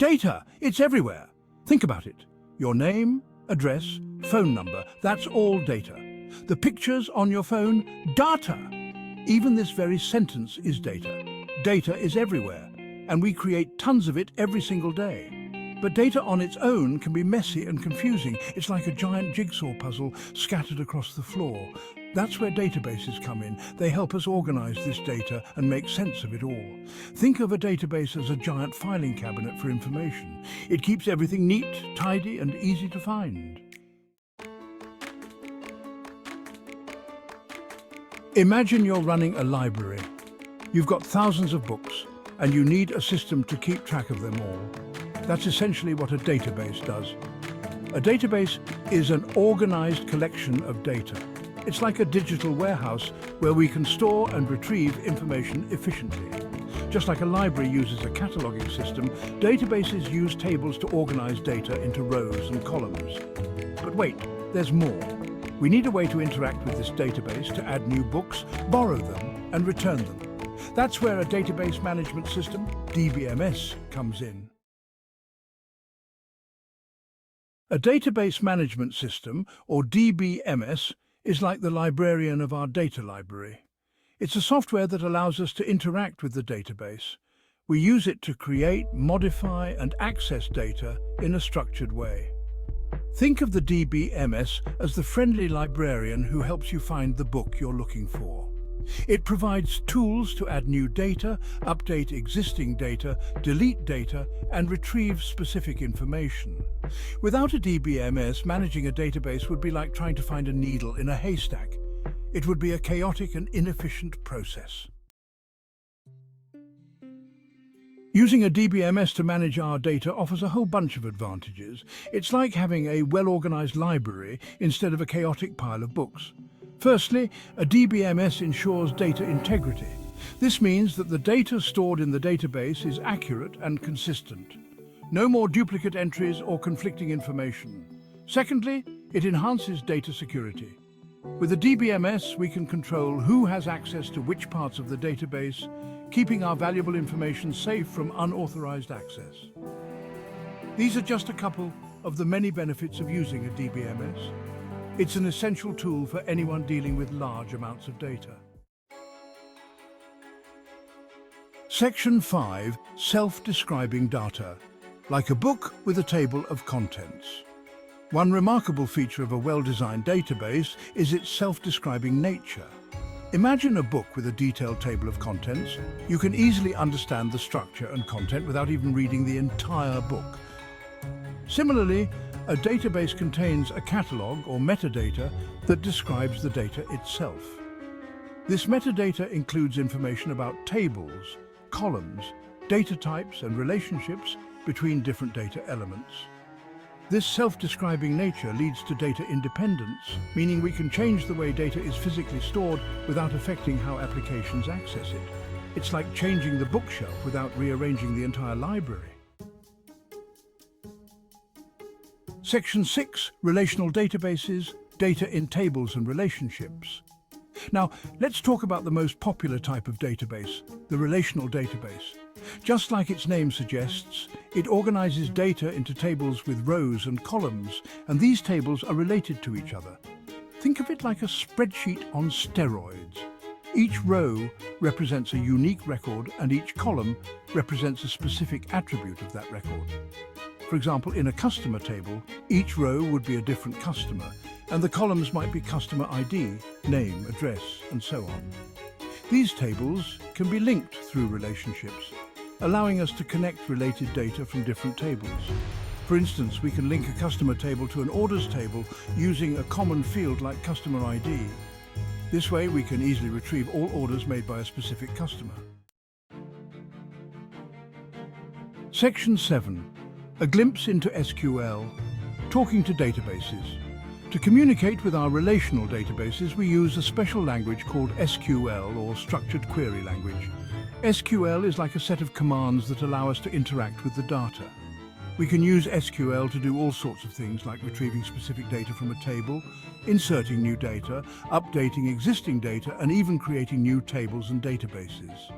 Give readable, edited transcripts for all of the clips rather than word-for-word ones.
Data, it's everywhere. Think about it. Your name, address, phone number, that's all data. The pictures on your phone, data. Even this very sentence is data. Data is everywhere, and we create tons of it every single day. But data on its own can be messy and confusing. It's like a giant jigsaw puzzle scattered across the floor. That's where databases come in. They help us organize this data and make sense of it all. Think of a database as a giant filing cabinet for information. It keeps everything neat, tidy, and easy to find. Imagine you're running a library. You've got thousands of books, and you need a system to keep track of them all. That's essentially what a database does. A database is an organized collection of data. It's like a digital warehouse where we can store and retrieve information efficiently. Just like a library uses a cataloging system, databases use tables to organize data into rows and columns. But wait, there's more. We need a way to interact with this database to add new books, borrow them, and return them. That's where a database management system, DBMS, comes in. A database management system, or DBMS, is like the librarian of our data library. It's a software that allows us to interact with the database. We use it to create, modify, and access data in a structured way. Think of the DBMS as the friendly librarian who helps you find the book you're looking for. It provides tools to add new data, update existing data, delete data, and retrieve specific information. Without a DBMS, managing a database would be like trying to find a needle in a haystack. It would be a chaotic and inefficient process. Using a DBMS to manage our data offers a whole bunch of advantages. It's like having a well-organized library instead of a chaotic pile of books. Firstly, a DBMS ensures data integrity. This means that the data stored in the database is accurate and consistent. No more duplicate entries or conflicting information. Secondly, it enhances data security. With a DBMS, we can control who has access to which parts of the database, keeping our valuable information safe from unauthorized access. These are just a couple of the many benefits of using a DBMS. It's an essential tool for anyone dealing with large amounts of data. Section 5. Self-describing data. Like a book with a table of contents. One remarkable feature of a well-designed database is its self-describing nature. Imagine a book with a detailed table of contents. You can easily understand the structure and content without even reading the entire book. Similarly, a database contains a catalog or metadata that describes the data itself. This metadata includes information about tables, columns, data types, and relationships between different data elements. This self-describing nature leads to data independence, meaning we can change the way data is physically stored without affecting how applications access it. It's like changing the bookshelf without rearranging the entire library. Section 6. Relational databases, data in tables and relationships. Now, let's talk about the most popular type of database, the relational database. Just like its name suggests, it organizes data into tables with rows and columns, and these tables are related to each other. Think of it like a spreadsheet on steroids. Each row represents a unique record, and each column represents a specific attribute of that record. For example, in a customer table, each row would be a different customer, and the columns might be customer ID, name, address, and so on. These tables can be linked through relationships, allowing us to connect related data from different tables. For instance, we can link a customer table to an orders table using a common field like customer ID. This way, we can easily retrieve all orders made by a specific customer. Section 7. A glimpse into SQL, talking to databases. To communicate with our relational databases, we use a special language called SQL, or Structured Query Language. SQL is like a set of commands that allow us to interact with the data. We can use SQL to do all sorts of things like retrieving specific data from a table, inserting new data, updating existing data, and even creating new tables and databases.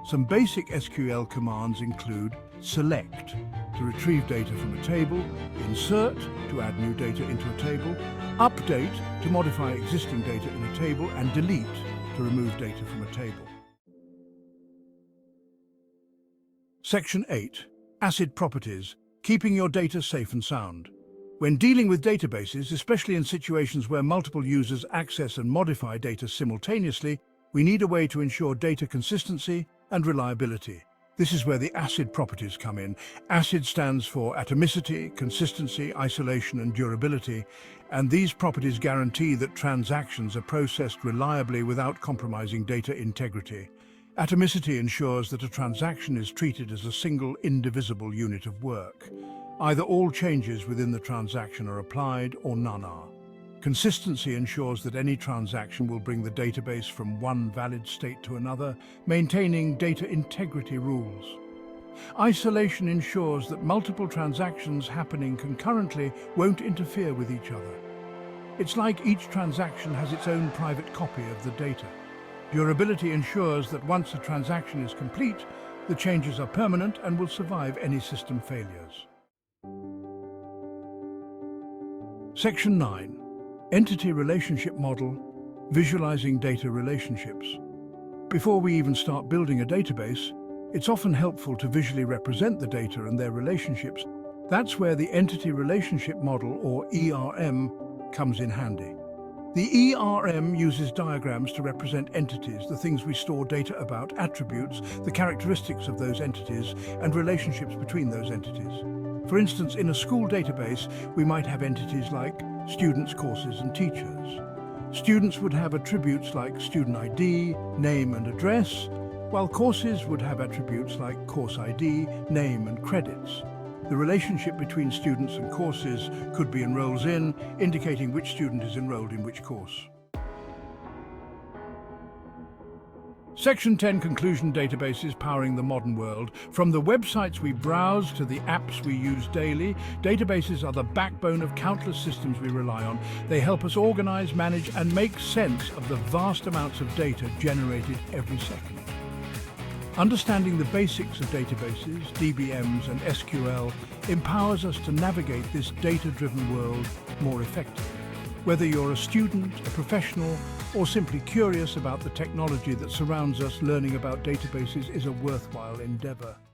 Some basic SQL commands include select to retrieve data from a table, insert to add new data into a table, update to modify existing data in a table, and delete to remove data from a table. Section 8. ACID properties, keeping your data safe and sound. When dealing with databases, especially in situations where multiple users access and modify data simultaneously, we need a way to ensure data consistency and reliability. This is where the ACID properties come in. ACID stands for atomicity, consistency, isolation, and durability, and these properties guarantee that transactions are processed reliably without compromising data integrity. Atomicity ensures that a transaction is treated as a single, indivisible unit of work. Either all changes within the transaction are applied or none are. Consistency ensures that any transaction will bring the database from one valid state to another, maintaining data integrity rules. Isolation ensures that multiple transactions happening concurrently won't interfere with each other. It's like each transaction has its own private copy of the data. Durability ensures that once a transaction is complete, the changes are permanent and will survive any system failures. Section 9. Entity Relationship Model, visualizing data relationships. Before we even start building a database, it's often helpful to visually represent the data and their relationships. That's where the Entity Relationship Model, or ERM, comes in handy. The ERM uses diagrams to represent entities, the things we store data about, attributes, the characteristics of those entities, and relationships between those entities. For instance, in a school database, we might have entities like students, courses, and teachers. Students would have attributes like student ID, name and address, while courses would have attributes like course ID, name and credits. The relationship between students and courses could be enrolls in, indicating which student is enrolled in which course. Section 10. Conclusion. Databases powering the modern world. From the websites we browse to the apps we use daily, databases are the backbone of countless systems we rely on. They help us organize, manage, and make sense of the vast amounts of data generated every second. Understanding the basics of databases, DBMS, and SQL empowers us to navigate this data-driven world more effectively. Whether you're a student, a professional, or simply curious about the technology that surrounds us, learning about databases is a worthwhile endeavor.